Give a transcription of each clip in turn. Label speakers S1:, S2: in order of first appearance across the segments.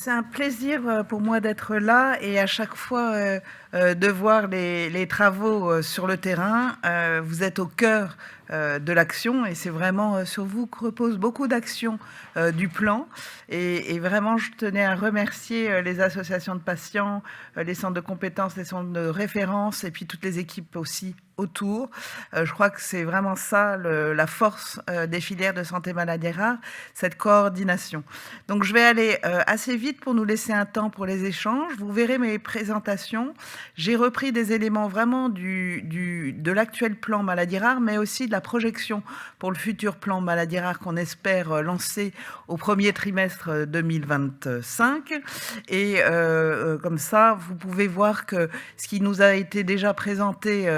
S1: C'est un plaisir pour moi d'être là et à chaque fois de voir les travaux sur le terrain. Vous êtes au cœur de l'action et c'est vraiment sur vous que repose beaucoup d'actions du plan. Et vraiment, je tenais à remercier les associations de patients, les centres de compétences, les centres de référence et puis toutes les équipes aussi autour. Je crois que c'est vraiment ça la force des filières de santé maladies rares, cette coordination. Donc je vais aller assez vite pour nous laisser un temps pour les échanges. Vous verrez mes présentations. J'ai repris des éléments vraiment de l'actuel plan maladies rares, mais aussi de la projection pour le futur plan maladies rares qu'on espère lancer au premier trimestre 2025. Et comme ça, vous pouvez voir que ce qui nous a été déjà présenté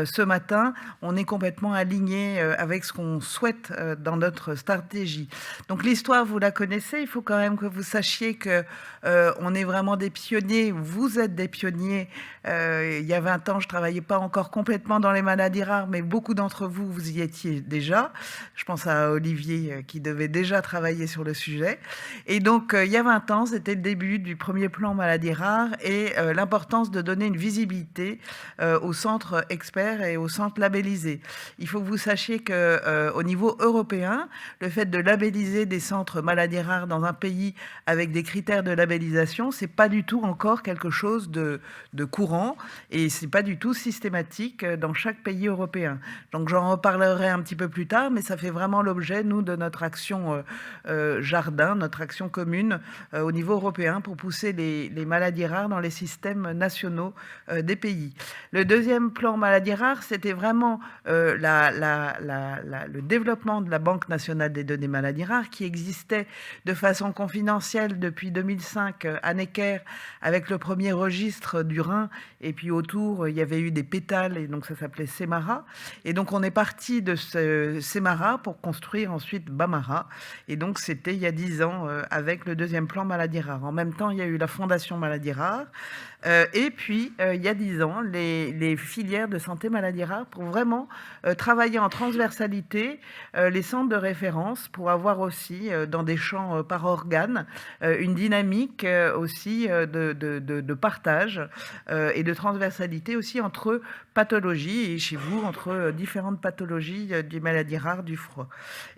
S1: ce matin, on est complètement aligné avec ce qu'on souhaite dans notre stratégie. Donc l'histoire, vous la connaissez, il faut quand même que vous sachiez que on est vraiment des pionniers, vous êtes des pionniers. Il y a 20 ans, je travaillais pas encore complètement dans les maladies rares, mais beaucoup d'entre vous, vous y étiez déjà. Je pense à Olivier qui devait déjà travailler sur le sujet. Et donc, il y a 20 ans, c'était le début du premier plan maladies rares et l'importance de donner une visibilité aux centres experts et aux centres labellisés. Il faut que vous sachiez qu'au niveau européen, le fait de labelliser des centres maladies rares dans un pays avec des critères de labellisation, c'est pas du tout encore quelque chose de courant et c'est pas du tout systématique dans chaque pays européen. Donc j'en reparlerai un petit peu plus tard, mais ça fait vraiment l'objet, nous, de notre action jardin, notre action commune au niveau européen pour pousser les maladies rares dans les systèmes nationaux des pays. Le deuxième plan maladies rares, c'était vraiment le développement de la Banque nationale des données maladies rares qui existait de façon confidentielle depuis 2005 à Necker avec le premier registre du Rhin et puis autour il y avait eu des pétales et donc ça s'appelait Semara et donc on est parti de ce Semara pour construire ensuite Bamara et donc c'était il y a 10 ans avec le deuxième plan maladies rares. En même temps il y a eu la Fondation maladies rares et puis il y a 10 ans les filières de santé maladies rares pour vraiment travailler en transversalité les centres de référence pour avoir aussi dans des champs par organe une dynamique aussi de partage et de transversalité aussi entre pathologies et chez vous entre différentes pathologies des maladies rares du foie.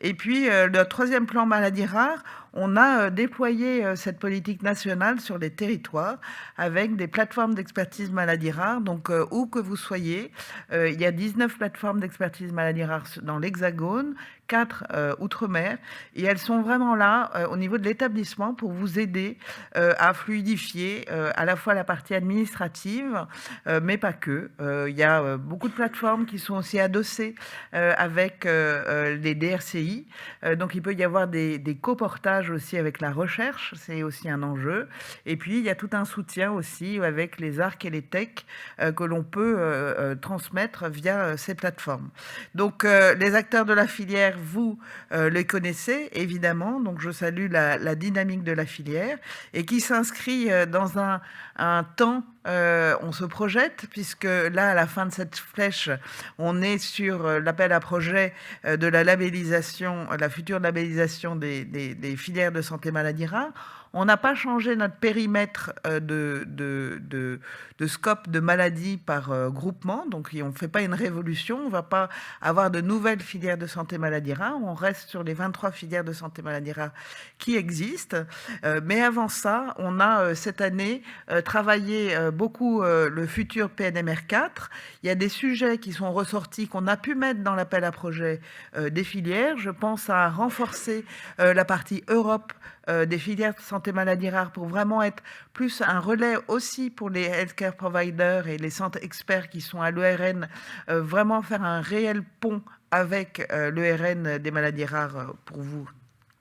S1: Et puis le troisième plan maladies rares, on a déployé cette politique nationale sur les territoires avec des plateformes d'expertise maladies rares. Donc où que vous soyez, il y a 19 plateformes d'expertise maladies rares dans l'Hexagone, 4 outre-mer et elles sont vraiment là au niveau de l'établissement pour vous aider à fluidifier à la fois la partie administrative mais pas que. Il y a beaucoup de plateformes qui sont aussi adossées avec les DRCI. Donc il peut y avoir des coportages aussi avec la recherche, c'est aussi un enjeu. Et puis il y a tout un soutien aussi avec les ARC et les TEC que l'on peut transmettre via ces plateformes. Donc les acteurs de la filière, vous les connaissez évidemment, donc je salue la dynamique de la filière et qui s'inscrit dans un temps, on se projette puisque là à la fin de cette flèche on est sur l'appel à projet de la labellisation, la future labellisation des filières de santé maladies rares. On n'a pas changé notre périmètre de scope de maladies par groupement, donc on ne fait pas une révolution, on ne va pas avoir de nouvelles filières de santé maladies rares, on reste sur les 23 filières de santé maladies rares qui existent. Mais avant ça, on a cette année travaillé beaucoup le futur PNMR4. Il y a des sujets qui sont ressortis qu'on a pu mettre dans l'appel à projet des filières. Je pense à renforcer la partie Europe des filières de santé maladies rares pour vraiment être plus un relais aussi pour les healthcare providers et les centres experts qui sont à l'ERN, vraiment faire un réel pont avec l'ERN des maladies rares pour vous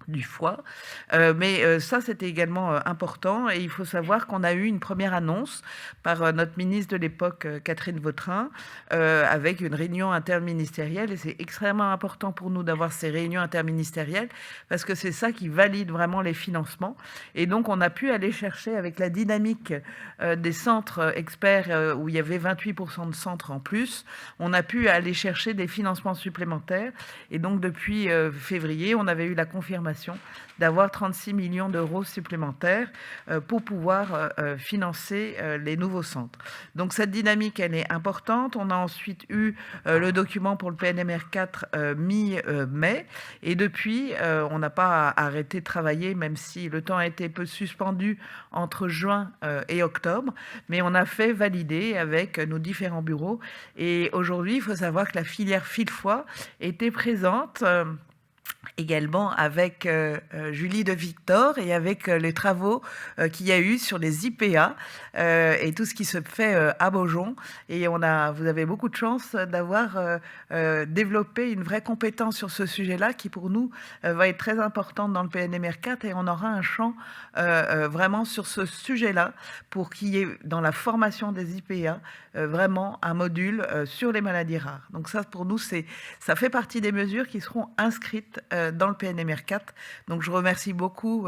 S1: du foie. Mais ça, c'était également important et il faut savoir qu'on a eu une première annonce par notre ministre de l'époque, Catherine Vautrin, avec une réunion interministérielle et c'est extrêmement important pour nous d'avoir ces réunions interministérielles parce que c'est ça qui valide vraiment les financements et donc on a pu aller chercher avec la dynamique des centres experts où il y avait 28% de centres en plus, on a pu aller chercher des financements supplémentaires et donc depuis février, on avait eu la confirmation confirmation d'avoir 36 millions d'euros supplémentaires pour pouvoir financer les nouveaux centres. Donc cette dynamique, elle est importante. On a ensuite eu le document pour le PNMR 4 mi-mai, et depuis, on n'a pas arrêté de travailler, même si le temps a été peu suspendu entre juin et octobre, mais on a fait valider avec nos différents bureaux. Et aujourd'hui, il faut savoir que la filière fil-foie était présente également avec Julie de Victor et avec les travaux qu'il y a eu sur les IPA et tout ce qui se fait à Beaujon. Et vous avez beaucoup de chance d'avoir développé une vraie compétence sur ce sujet-là qui pour nous va être très importante dans le PNMR 4, et on aura un champ vraiment sur ce sujet-là pour qu'il y ait dans la formation des IPA vraiment un module sur les maladies rares. Donc ça, pour nous, ça fait partie des mesures qui seront inscrites dans le PNMR 4. Donc je remercie beaucoup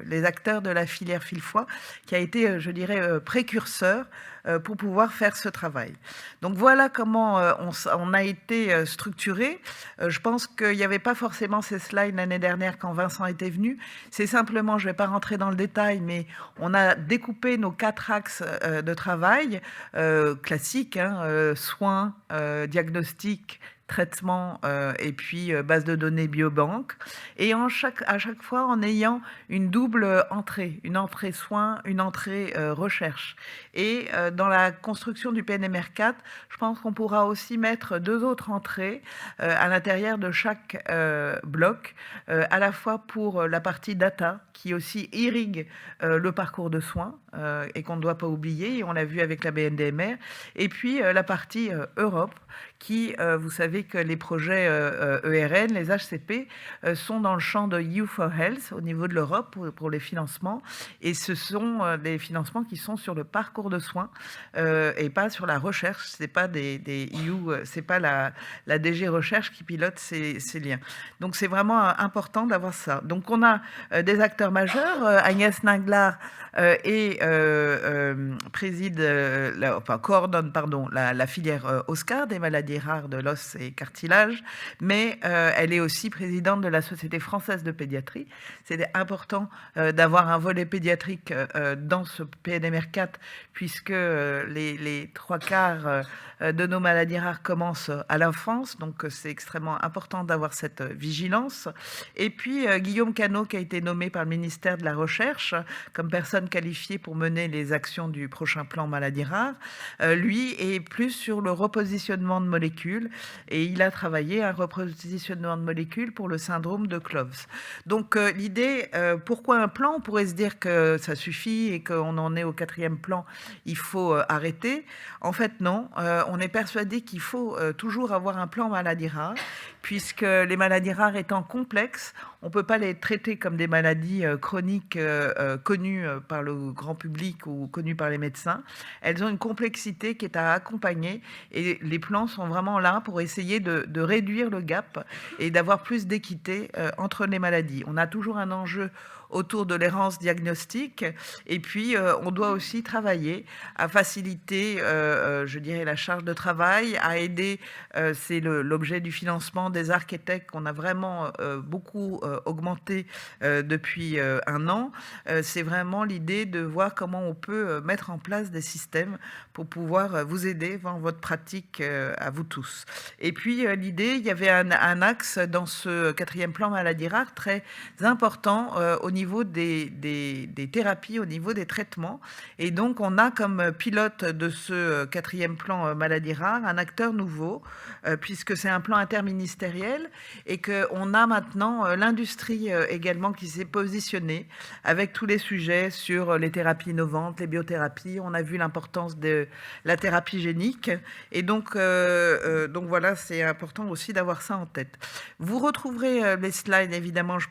S1: les acteurs de la filière fil-foie qui a été, je dirais, précurseur pour pouvoir faire ce travail. Donc voilà comment on a été structuré. Je pense qu'il n'y avait pas forcément ces slides l'année dernière quand Vincent était venu. C'est simplement, je ne vais pas rentrer dans le détail, mais on a découpé nos 4 axes de travail classiques, soins, diagnostic, traitement et puis base de données biobanque, et à chaque fois en ayant une double entrée, une entrée soins, une entrée recherche. Et dans la construction du PNMR 4, je pense qu'on pourra aussi mettre 2 autres entrées à l'intérieur de chaque bloc, à la fois pour la partie data qui aussi irrigue le parcours de soins et qu'on ne doit pas oublier, et on l'a vu avec la BNDMR, et puis la partie Europe qui, vous savez que les projets ERN, les HCP, sont dans le champ de You for Health au niveau de l'Europe pour les financements, et ce sont des financements qui sont sur le parcours de soins et pas sur la recherche. C'est pas des EU, c'est pas la DG Recherche qui pilote ces liens. Donc c'est vraiment important d'avoir ça. Donc on a des acteurs majeurs, Agnès Ninglar coordonne la filière Oscar des maladies rares de l'os et cartilage, mais elle est aussi présidente de la Société française de pédiatrie. C'est important d'avoir un volet pédiatrique dans ce PNMR 4, puisque les 3/4 de nos maladies rares commencent à l'enfance, donc c'est extrêmement important d'avoir cette vigilance. Et puis Guillaume Canot, qui a été nommé par le ministère de la Recherche comme personne qualifiée pour mener les actions du prochain plan maladies rares, lui est plus sur le repositionnement de molécules, et il a travaillé un repositionnement de molécules pour le syndrome de Cloves. Donc l'idée, pourquoi un plan? On pourrait se dire que ça suffit et qu'on en est au 4e plan, il faut arrêter. En fait non, on est persuadé qu'il faut toujours avoir un plan maladies rares, puisque les maladies rares étant complexes, on ne peut pas les traiter comme des maladies chroniques connues par le grand public ou connues par les médecins. Elles ont une complexité qui est à accompagner, et les plans sont vraiment là pour essayer de réduire le gap et d'avoir plus d'équité entre les maladies. On a toujours un enjeu autour de l'errance diagnostique, et puis on doit aussi travailler à faciliter, je dirais, la charge de travail, à aider, c'est l'objet du financement des architectes qu'on a vraiment beaucoup augmenté depuis 1 an. C'est vraiment l'idée de voir comment on peut mettre en place des systèmes pour pouvoir vous aider dans votre pratique à vous tous. Et puis l'idée, il y avait un axe dans ce 4e plan maladies rares très important au niveau des thérapies, au niveau des traitements. Et donc on a comme pilote de ce 4e plan maladies rares un acteur nouveau, puisque c'est un plan interministériel, et qu'on a maintenant l'industrie également qui s'est positionnée avec tous les sujets sur les thérapies innovantes, les biothérapies. On a vu l'importance de la thérapie génique, et donc voilà, c'est important aussi d'avoir ça en tête. Vous retrouverez les slides, évidemment, je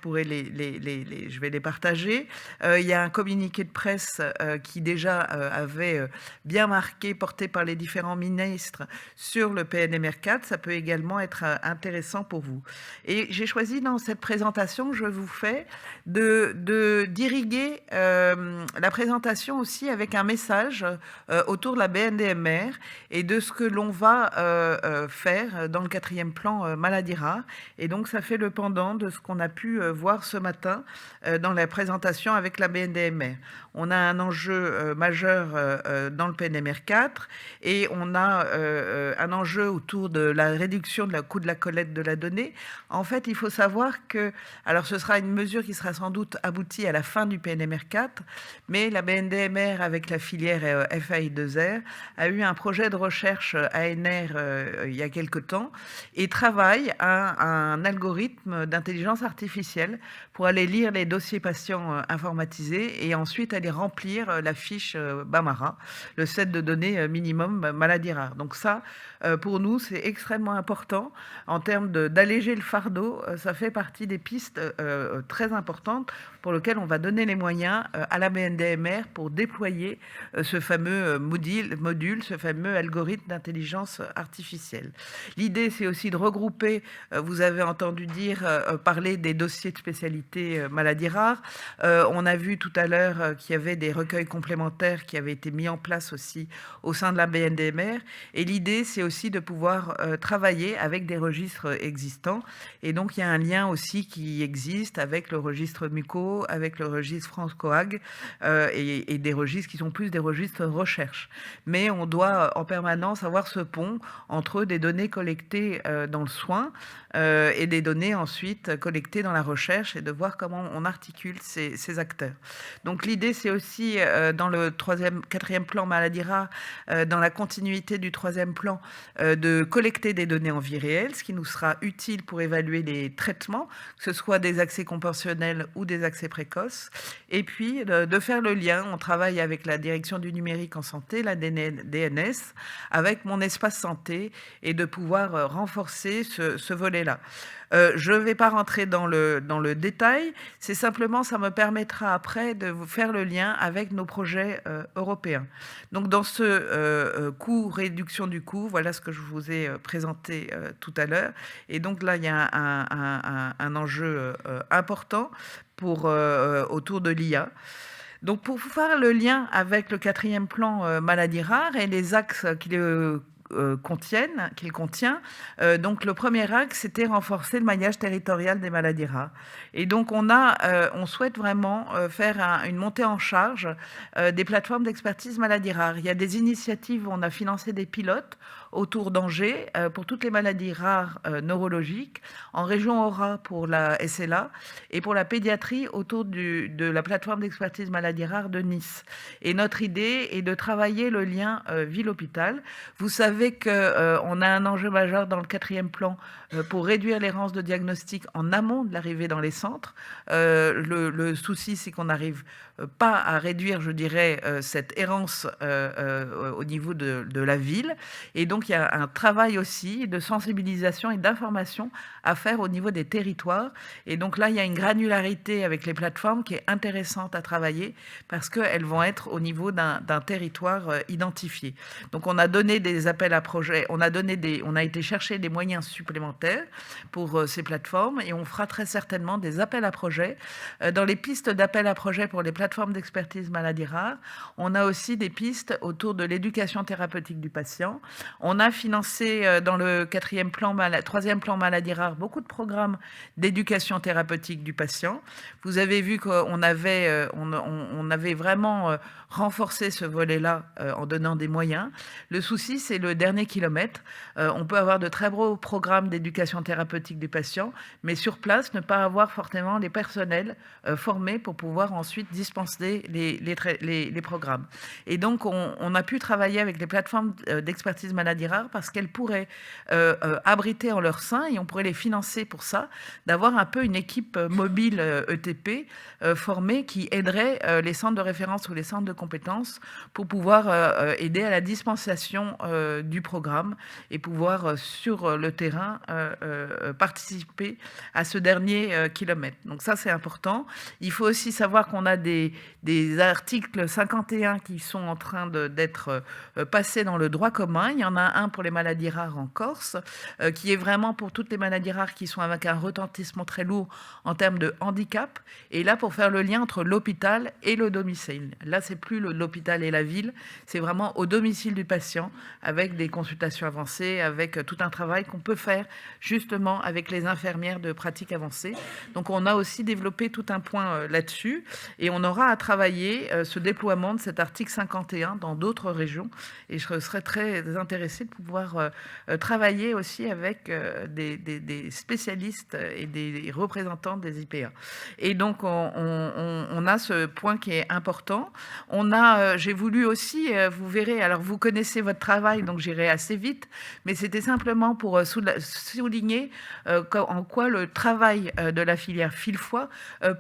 S1: vais les partager. Il y a un communiqué de presse qui déjà avait bien marqué, porté par les différents ministres sur le PNMR4. Ça peut également être intéressant pour vous. Et j'ai choisi dans cette présentation que je vous fais d'irriguer la présentation aussi avec un message autour de la BNDMR et de ce que l'on va faire dans le 4e plan maladies rares. Et donc ça fait le pendant de ce qu'on a pu voir ce matin dans la présentation avec la BNDMR. On a un enjeu majeur dans le PNMR4 et on a un enjeu autour de la réduction de la coût de la collecte de la donnée. En fait, il faut savoir que, alors ce sera une mesure qui sera sans doute aboutie à la fin du PNMR4, mais la BNDMR avec la filière FAI2R a eu un projet de recherche ANR il y a quelque temps et travaille à un algorithme d'intelligence artificielle pour aller lire les dossiers patients informatisés et ensuite aller remplir la fiche BAMARA, le set de données minimum maladies rares. Donc ça, pour nous, c'est extrêmement important en termes d'alléger le fardeau. Ça fait partie des pistes très importantes pour lesquelles on va donner les moyens à la BNDMR pour déployer ce fameux module, ce fameux algorithme d'intelligence artificielle. L'idée, c'est aussi de regrouper, vous avez entendu dire, parler des dossiers de spécialité maladies rares. On a vu tout à l'heure qu'il y avait des recueils complémentaires qui avaient été mis en place aussi au sein de la BNDMR. Et l'idée, c'est aussi de pouvoir travailler avec des registres existants. Et donc, il y a un lien aussi qui existe avec le registre MUCO, avec le registre France Coag et des registres qui sont plus des registres recherche. Mais on doit en permanence avoir ce pont entre des données collectées dans le soin et des données ensuite collectées dans la recherche et de voir comment on articule ces acteurs. Donc l'idée, c'est aussi dans le 4e plan maladies rares, dans la continuité du 3e plan, de collecter des données en vie réelle, ce qui nous sera utile pour évaluer les traitements, que ce soit des accès conventionnels ou des accès précoces. Et puis de faire le lien, on travaille avec la direction du numérique en santé, la DNS, avec mon espace santé et de pouvoir renforcer ce volet-là. Je ne vais pas rentrer dans le détail, c'est simplement, ça me permettra après de vous faire le lien avec nos projets européens. Donc dans ce coût, réduction du coût, voilà ce que je vous ai présenté tout à l'heure. Et donc là, il y a un enjeu important autour de l'IA. Donc pour faire le lien avec le 4e plan maladies rares et les axes qu'il contient. Donc le premier axe, c'était renforcer le maillage territorial des maladies rares. Et donc on souhaite vraiment faire une montée en charge des plateformes d'expertise maladies rares. Il y a des initiatives où on a financé des pilotes autour d'Angers pour toutes les maladies rares neurologiques, en région Aura pour la SLA et pour la pédiatrie autour de la plateforme d'expertise maladies rares de Nice. Et notre idée est de travailler le lien ville-hôpital. Vous savez qu'on a un enjeu majeur dans le 4e plan pour réduire l'errance de diagnostic en amont de l'arrivée dans les centres. Le souci, c'est qu'on n'arrive pas à réduire, je dirais, cette errance au niveau de la ville. Et donc, il y a un travail aussi de sensibilisation et d'information à faire au niveau des territoires. Et donc là, il y a une granularité avec les plateformes qui est intéressante à travailler parce qu'elles vont être au niveau d'un territoire identifié. Donc, on a donné des appels à projets, on a été chercher des moyens supplémentaires pour ces plateformes et on fera très certainement des appels à projets. Dans les pistes d'appels à projets pour les plateformes d'expertise maladies rares, on a aussi des pistes autour de l'éducation thérapeutique du patient. On a financé dans le 3e plan maladies rares beaucoup de programmes d'éducation thérapeutique du patient. Vous avez vu qu'on avait vraiment renforcé ce volet-là en donnant des moyens. Le souci, c'est le dernier kilomètre. On peut avoir de très beaux programmes d'éducation thérapeutique du patient, mais sur place, ne pas avoir forcément les personnels formés pour pouvoir ensuite dispenser les programmes. Et donc, on a pu travailler avec les plateformes d'expertise maladies maladies rares parce qu'elles pourraient abriter en leur sein, et on pourrait les financer pour ça, d'avoir un peu une équipe mobile ETP formée qui aiderait les centres de référence ou les centres de compétences pour pouvoir aider à la dispensation du programme et pouvoir sur le terrain participer à ce dernier kilomètre. Donc ça, c'est important. Il faut aussi savoir qu'on a des articles 51 qui sont en train d'être passés dans le droit commun. Il y en a un pour les maladies rares en Corse, qui est vraiment pour toutes les maladies rares qui sont avec un retentissement très lourd en termes de handicap. Et là, pour faire le lien entre l'hôpital et le domicile. Là, c'est plus l'hôpital et la ville, c'est vraiment au domicile du patient, avec des consultations avancées, avec tout un travail qu'on peut faire justement avec les infirmières de pratique avancée. Donc on a aussi développé tout un point là-dessus, et on aura à travailler ce déploiement de cet article 51 dans d'autres régions, et je serais très intéressée de pouvoir travailler aussi avec des spécialistes et des représentants des IPA. Et donc on a ce point qui est important. J'ai voulu aussi, vous verrez, alors vous connaissez votre travail, donc j'irai assez vite, mais c'était simplement pour souligner en quoi le travail de la filière Fil-Foie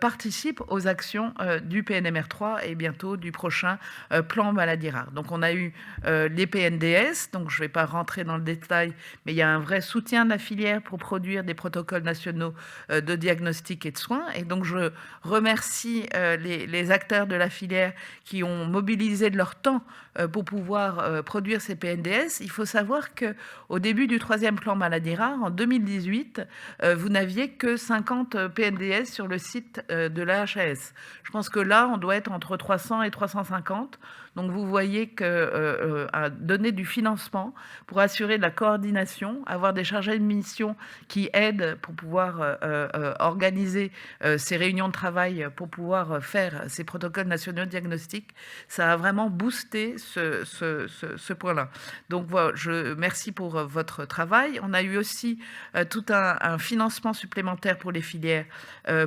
S1: participe aux actions du PNMR3 et bientôt du prochain plan maladies rares. Donc on a eu les PNDS, donc je ne vais pas rentrer dans le détail, mais il y a un vrai soutien de la filière pour produire des protocoles nationaux de diagnostic et de soins. Et donc je remercie les acteurs de la filière qui ont mobilisé de leur temps pour pouvoir produire ces PNDS. Il faut savoir qu'au début du 3e plan maladies rares, en 2018, vous n'aviez que 50 PNDS sur le site de la HAS. Je pense que là, on doit être entre 300 et 350. Donc vous voyez que donner du financement pour assurer de la coordination, avoir des chargés de mission qui aident pour pouvoir organiser ces réunions de travail, pour pouvoir faire ces protocoles nationaux de diagnostic, ça a vraiment boosté ce point-là. Donc voilà, je merci pour votre travail. On a eu aussi tout un financement supplémentaire pour les filières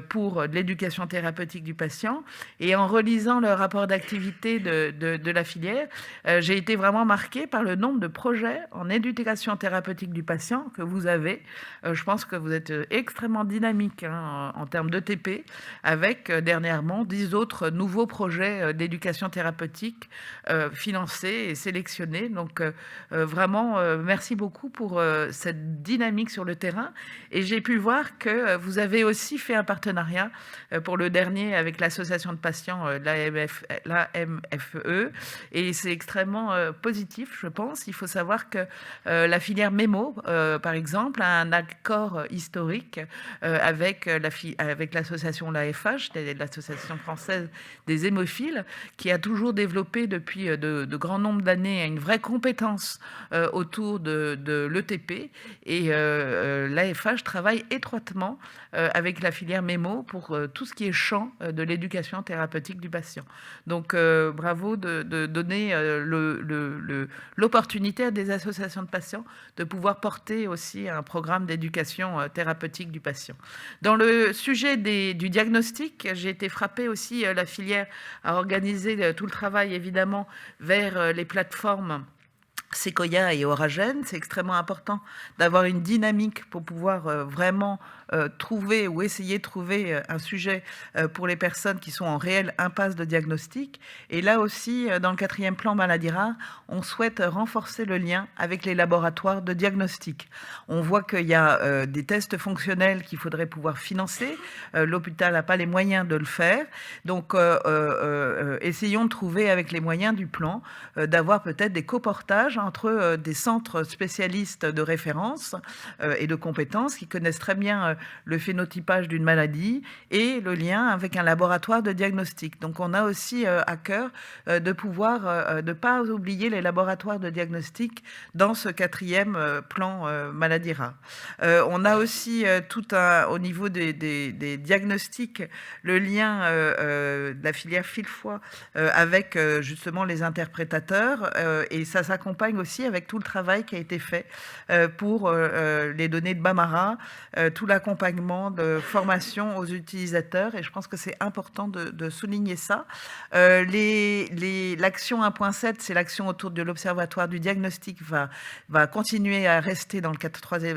S1: pour l'éducation thérapeutique du patient. Et en relisant le rapport d'activité de la filière, j'ai été vraiment marquée par le nombre de projets en éducation thérapeutique du patient que vous avez. Je pense que vous êtes extrêmement dynamique en termes d'ETP, avec dernièrement 10 autres nouveaux projets d'éducation thérapeutique financés et sélectionnés. Donc vraiment, merci beaucoup pour cette dynamique sur le terrain. Et j'ai pu voir que vous avez aussi fait un partenariat pour le dernier avec l'association de patients, l'AMFE, et c'est extrêmement positif, je pense. Il faut savoir que la filière Mémo, par exemple, a un accord historique avec l'association l'AFH, l'association française des hémophiles, qui a toujours développé depuis de grands nombres d'années une vraie compétence autour de l'ETP, et l'AFH travaille étroitement avec la filière Mémo pour tout ce qui est champ de l'éducation thérapeutique du patient. Donc bravo de donner l'opportunité à des associations de patients de pouvoir porter aussi un programme d'éducation thérapeutique du patient. Dans le sujet du diagnostic, j'ai été frappée aussi, la filière a organisé tout le travail évidemment vers les plateformes Sequoia et Oragen. C'est extrêmement important d'avoir une dynamique pour pouvoir vraiment trouver ou essayer de trouver un sujet pour les personnes qui sont en réelle impasse de diagnostic. Et là aussi, dans le 4e plan maladies rares, on souhaite renforcer le lien avec les laboratoires de diagnostic. On voit qu'il y a des tests fonctionnels qu'il faudrait pouvoir financer. L'hôpital n'a pas les moyens de le faire. Donc, essayons de trouver avec les moyens du plan, d'avoir peut-être des coportages entre des centres spécialistes de référence et de compétences qui connaissent très bien le phénotypage d'une maladie et le lien avec un laboratoire de diagnostic. Donc on a aussi à cœur de pouvoir ne pas oublier les laboratoires de diagnostic dans ce 4e plan maladies rares. On a aussi au niveau des diagnostics, le lien de la filière Fil-Foie avec justement les interprétateurs, et ça s'accompagne accompagne aussi avec tout le travail qui a été fait pour les données de Bambara, tout l'accompagnement de formation aux utilisateurs, et je pense que c'est important de souligner ça. L'action 1.7, c'est l'action autour de l'Observatoire du diagnostic, va continuer à rester dans le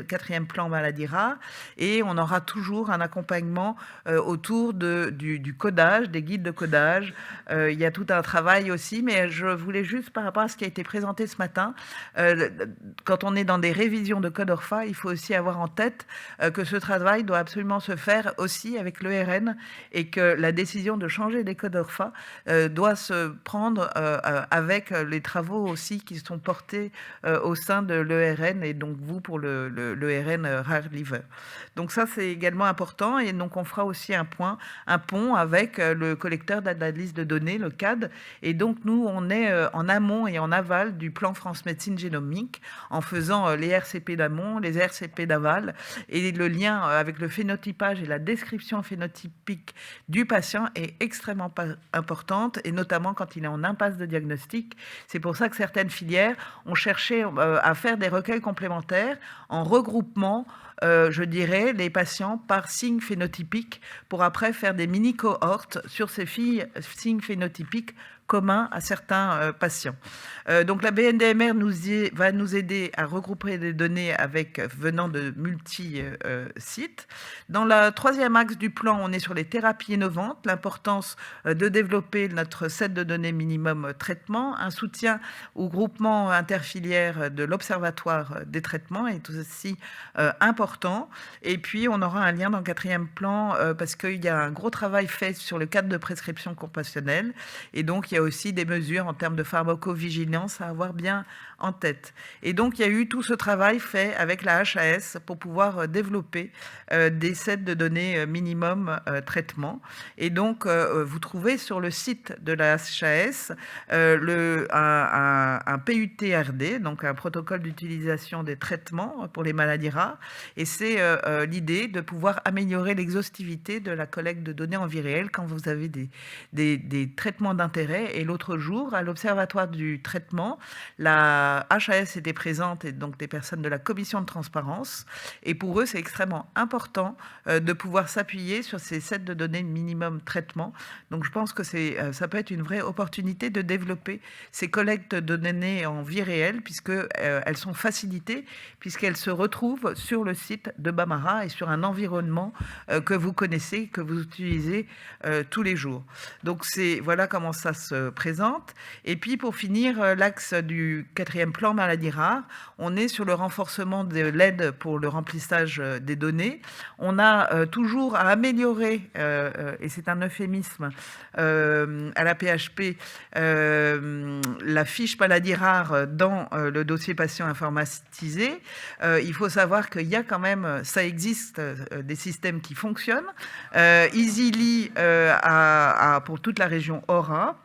S1: quatrième plan maladie rare, et on aura toujours un accompagnement autour du codage, des guides de codage. Il y a tout un travail aussi, mais je voulais juste, par rapport à ce qui a été présenté ce matin, quand on est dans des révisions de code ORFA, il faut aussi avoir en tête que ce travail doit absolument se faire aussi avec l'ERN, et que la décision de changer les codes ORFA doit se prendre avec les travaux aussi qui sont portés au sein de l'ERN, et donc vous pour l'ERN Rare Liver. Donc ça, c'est également important, et donc on fera aussi un pont avec le collecteur d'analyse de données, le CAD, et donc nous, on est en amont et en aval du plan France Médecine Génomique, en faisant les RCP d'amont, les RCP d'aval, et le lien avec le phénotypage et la description phénotypique du patient est extrêmement importante, et notamment quand il est en impasse de diagnostic. C'est pour ça que certaines filières ont cherché à faire des recueils complémentaires en regroupement, je dirais, les patients par signe phénotypique, pour après faire des mini-cohortes sur ces signes phénotypiques communs à certains patients. Donc la BNDMR va nous aider à regrouper des données venant de multi-sites. Dans le troisième axe du plan, on est sur les thérapies innovantes, l'importance de développer notre set de données minimum traitement, un soutien au groupement interfilière de l'Observatoire des traitements est aussi important. Et puis on aura un lien dans le quatrième plan parce qu'il y a un gros travail fait sur le cadre de prescription compassionnelle, et donc il y a aussi des mesures en termes de pharmacovigilance à avoir bien en tête. Et donc il y a eu tout ce travail fait avec la HAS pour pouvoir développer des sets de données minimum traitement. Et donc vous trouvez sur le site de la HAS un PUTRD, donc un protocole d'utilisation des traitements pour les maladies rares, et c'est l'idée de pouvoir améliorer l'exhaustivité de la collecte de données en vie réelle quand vous avez des traitements d'intérêt. Et l'autre jour, à l'Observatoire du traitement, la HAS était présente, et donc des personnes de la commission de transparence, et pour eux c'est extrêmement important de pouvoir s'appuyer sur ces sets de données minimum traitement. Donc je pense que ça peut être une vraie opportunité de développer ces collectes de données en vie réelle, puisque elles sont facilitées, puisqu'elles se retrouvent sur le site de Bambara et sur un environnement que vous connaissez, que vous utilisez tous les jours. Donc voilà comment ça se présente. Et puis pour finir, l'axe du quatrième plan maladie rare, on est sur le renforcement de l'aide pour le remplissage des données. On a toujours à améliorer, et c'est un euphémisme, à la PHP, la fiche maladie rare dans le dossier patient informatisé. Il faut savoir qu'il y a quand même, ça existe, des systèmes qui fonctionnent. EasyLy pour toute la région Aura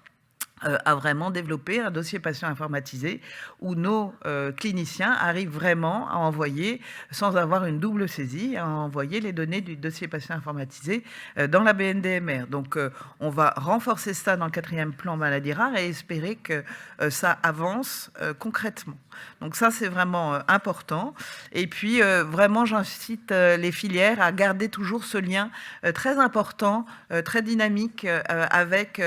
S1: a vraiment développé un dossier patient informatisé où nos cliniciens arrivent vraiment à envoyer, sans avoir une double saisie, à envoyer les données du dossier patient informatisé dans la BNDMR. Donc on va renforcer ça dans le quatrième plan maladie rare et espérer que ça avance concrètement. Donc ça, c'est vraiment important. Et puis vraiment, j'incite les filières à garder toujours ce lien très important, très dynamique avec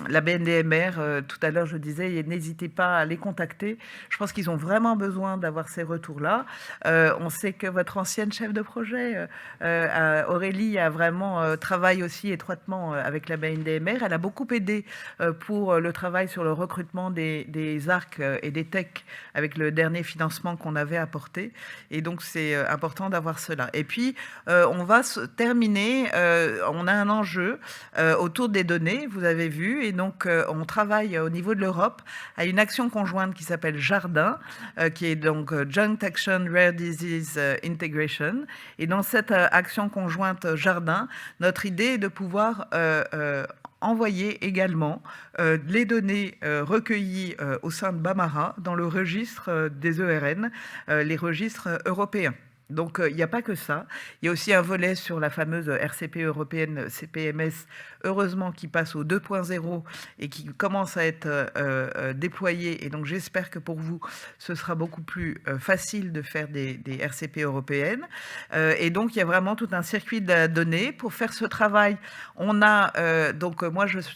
S1: la BNDMR. Tout à l'heure, je disais, n'hésitez pas à les contacter. Je pense qu'ils ont vraiment besoin d'avoir ces retours-là. On sait que votre ancienne chef de projet, Aurélie, a vraiment travaillé aussi étroitement avec la BNDMR. Elle a beaucoup aidé pour le travail sur le recrutement des ARC et des techs avec le dernier financement qu'on avait apporté. Et donc, c'est important d'avoir cela. Et puis, on va terminer. On a un enjeu autour des données, vous avez vu. Et donc, on travaille au niveau de l'Europe à une action conjointe qui s'appelle Jardin, qui est donc Joint Action Rare Disease Integration. Et dans cette action conjointe Jardin, notre idée est de pouvoir envoyer également les données recueillies au sein de Bambara dans le registre des ERN, les registres européens. Donc, il n'y a pas que ça. Il y a aussi un volet sur la fameuse RCP européenne, CPMS, heureusement qui passe au 2.0 et qui commence à être déployé. Et donc, j'espère que pour vous, ce sera beaucoup plus facile de faire des RCP européennes. Et donc, il y a vraiment tout un circuit de la donnée. Pour faire ce travail, on a,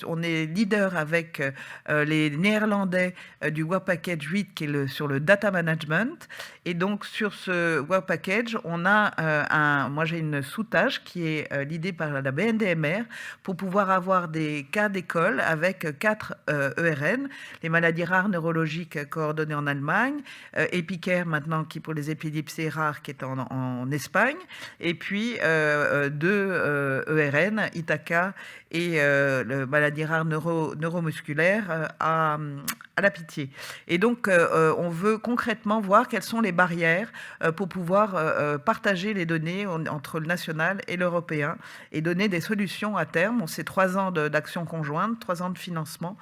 S1: on est leader avec les Néerlandais du Work Package 8 qui est sur le data management. Et donc, sur ce Work Package, on a moi j'ai une sous-tâche qui est l'idée par la BNDMR pour pouvoir avoir des cas d'école avec 4 ERN, les maladies rares neurologiques coordonnées en Allemagne, EpiCare maintenant qui pour les épilepsies rares qui est en Espagne, et puis 2 ERN, Ithaca et le maladie rare neuromusculaire à la Pitié. Et donc on veut concrètement voir quelles sont les barrières pour pouvoir partager les données entre le national et l'européen et donner des solutions à terme. On sait 3 ans d'action conjointe, 3 ans de financement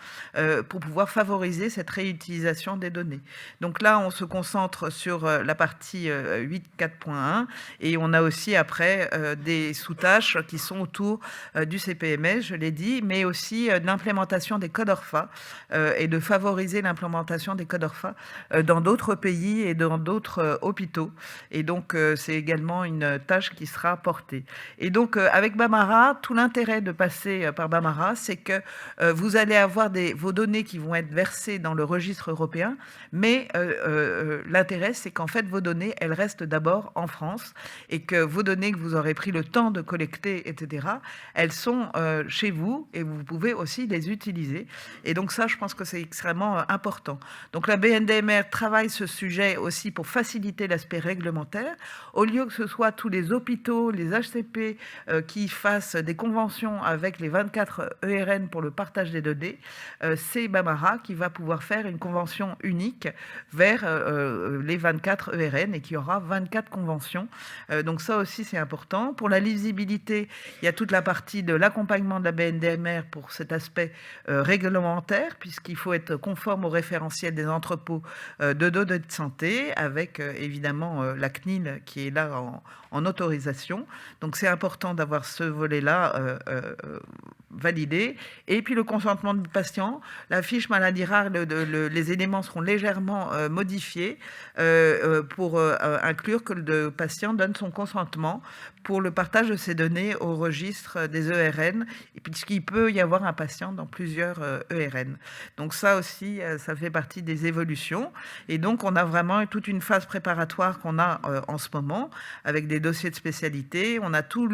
S1: pour pouvoir favoriser cette réutilisation des données. Donc là, on se concentre sur la partie 8.4.1 et on a aussi après des sous-tâches qui sont autour du CPMS, je l'ai dit, mais aussi de l'implémentation des codes ORFA et de favoriser l'implémentation des codes ORFA dans d'autres pays et dans d'autres hôpitaux. Et donc, c'est également une tâche qui sera portée. Et donc, avec Bambara, tout l'intérêt de passer par Bambara, c'est que vous allez avoir vos données qui vont être versées dans le registre européen, mais l'intérêt, c'est qu'en fait, vos données, elles restent d'abord en France et que vos données que vous aurez pris le temps de collecter, etc., elles sont chez vous et vous pouvez aussi les utiliser. Et donc ça, je pense que c'est extrêmement important. Donc la BNDMR travaille ce sujet aussi pour faciliter l'aspect réglementaire. Au lieu que ce soit tous les hôpitaux, les HCP qui fassent des conventions avec les 24 ERN pour le partage des données, c'est Bambara qui va pouvoir faire une convention unique vers les 24 ERN et qui aura 24 conventions. Donc ça aussi, c'est important. Pour la lisibilité, il y a toute la partie de l'accompagnement de la BNDMR pour cet aspect réglementaire, puisqu'il faut être conforme au référentiel des entrepôts de données de santé, avec évidemment la CNIL qui est là en autorisation. Donc c'est important d'avoir ce volet-là validé. Et puis le consentement du patient, la fiche maladie rare, les éléments seront légèrement modifiés pour inclure que le patient donne son consentement pour le partage de ces données au registre des ERN, puisqu'il peut y avoir un patient dans plusieurs ERN. Donc ça aussi, ça fait partie des évolutions. Et donc on a vraiment toute une phase préparatoire qu'on a en ce moment, avec des dossiers de spécialité. On a tous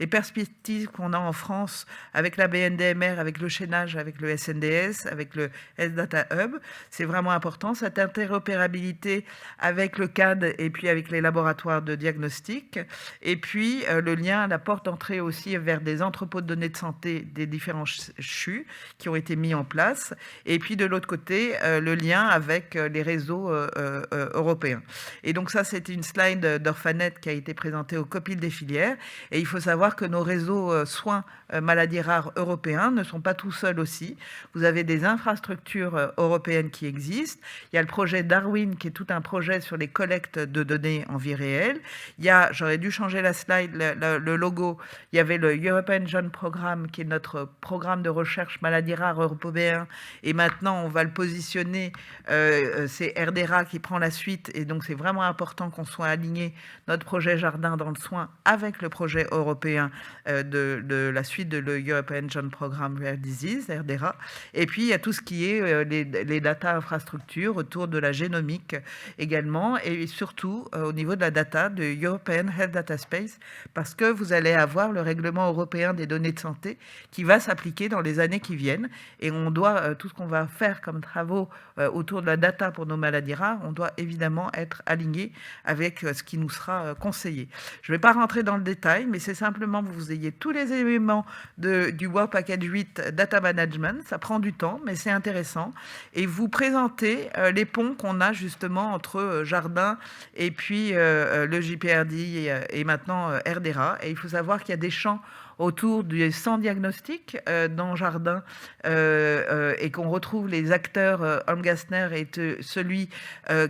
S1: les perspectives qu'on a en France avec la BNDMR, avec le chaînage, avec le SNDS, avec le Health Data Hub. C'est vraiment important, cette interopérabilité avec le CAD et puis avec les laboratoires de diagnostic. Et puis le lien, la porte d'entrée aussi vers des entrepôts de données de santé des différents CHU qui ont été mis en place. Et puis de l'autre côté, le lien avec les réseaux européens. Et donc ça, c'était une slide d'Orphanet qui a été présentée au COPIL des filières. Et il faut savoir que nos réseaux soins maladies rares européens ne sont pas tout seuls aussi. Vous avez des infrastructures européennes qui existent. Il y a le projet Darwin qui est tout un projet sur les collectes de données en vie réelle. Il y a, j'aurais dû changer la slide, le logo, il y avait le European Joint Programme qui est notre programme de recherche maladies rares européen. Et maintenant, on va le positionner, c'est RDRA qui prend la suite. Et donc, c'est vraiment important qu'on soit aligné notre projet Jardin dans le soin avec le projet européen de la suite de le European Joint Programme Rare Disease, RDRA. Et puis, il y a tout ce qui est les data infrastructures autour de la génomique également. Et surtout, au niveau de la data, de European Health Data Space, parce que vous allez avoir le règlement européen des données de santé qui va s'appliquer dans les années qui viennent. Et on doit, tout ce qu'on va faire comme travaux autour de la data pour nos maladies rares, on doit évidemment être aligné avec ce qui nous sera conseillé. Je ne vais pas rentrer dans le détail, mais c'est simplement que vous ayez tous les éléments du Work Package 8 Data Management. Ça prend du temps, mais c'est intéressant. Et vous présentez les ponts qu'on a justement entre Jardin et puis le JPRD et maintenant RDRA. Et il faut savoir qu'il y a des champs autour du sans diagnostic dans Jardin et qu'on retrouve les acteurs. Holm Gassner est celui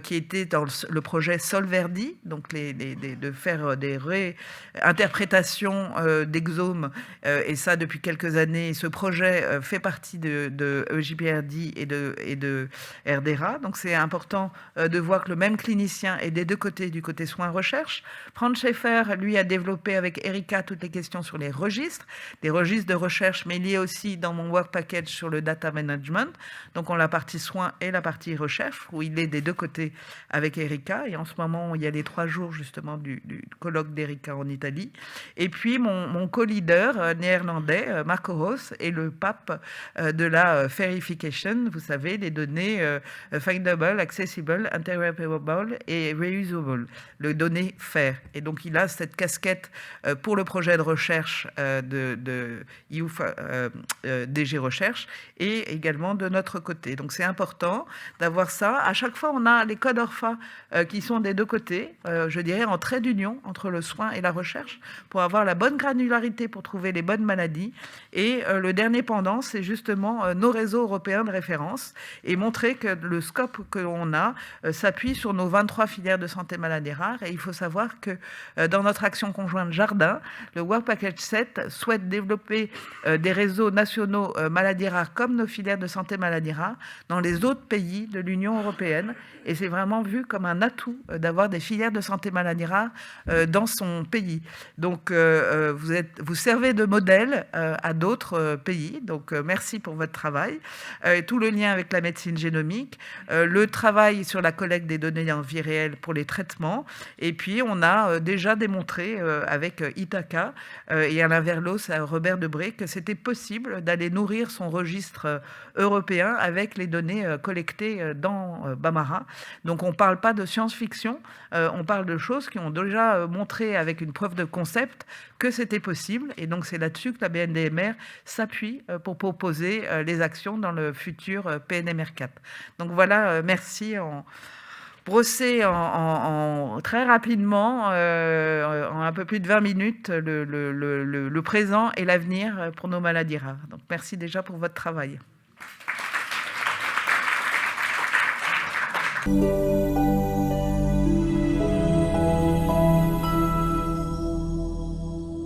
S1: qui était dans le projet Solverdi, donc de faire des réinterprétations d'exomes, et ça depuis quelques années. Ce projet fait partie de EJPRD et de RDRA, donc c'est important de voir que le même clinicien est des deux côtés, du côté soins-recherche. Franz Schaeffer, lui, a développé avec Erika toutes les questions sur les registres, des registres de recherche, mais liés aussi dans mon work package sur le data management. Donc on a la partie soins et la partie recherche, où il est des deux côtés avec Erika. Et en ce moment, il y a les 3 jours justement du colloque d'Erika en Italie. Et puis mon co-leader néerlandais, Marco Roos, est le pape de la verification, vous savez, les données findable, accessible, interoperable et reusable, le données FAIR. Et donc il a cette casquette pour le projet de recherche de EU DG Recherche et également de notre côté. Donc c'est important d'avoir ça. À chaque fois, on a les codes ORFA qui sont des deux côtés, je dirais en trait d'union entre le soin et la recherche, pour avoir la bonne granularité pour trouver les bonnes maladies. Et le dernier pendant, c'est justement nos réseaux européens de référence et montrer que le scope que l'on a s'appuie sur nos 23 filières de santé maladies rares. Et il faut savoir que dans notre action conjointe Jardin, le Work Package 7 souhaite développer des réseaux nationaux maladies rares comme nos filières de santé maladies rares dans les autres pays de l'Union européenne. Et c'est vraiment vu comme un atout d'avoir des filières de santé maladies rares dans son pays. Donc vous servez de modèle à d'autres pays. Donc merci pour votre travail. Tout le lien avec la médecine génomique, le travail sur la collecte des données en vie réelle pour les traitements. Et puis on a déjà démontré avec Ithaca et Alain Verlos à Robert Debré que c'était possible d'aller nourrir son registre européen avec les données collectées dans Bamara. Donc on ne parle pas de science-fiction, on parle de choses qui ont déjà montré avec une preuve de concept que c'était possible. Et donc c'est là-dessus que la BNDMR s'appuie pour proposer les actions dans le futur PNMR4. Donc voilà, merci. Brosser très rapidement, en un peu plus de 20 minutes, le présent et l'avenir pour nos maladies rares. Donc merci déjà pour votre travail.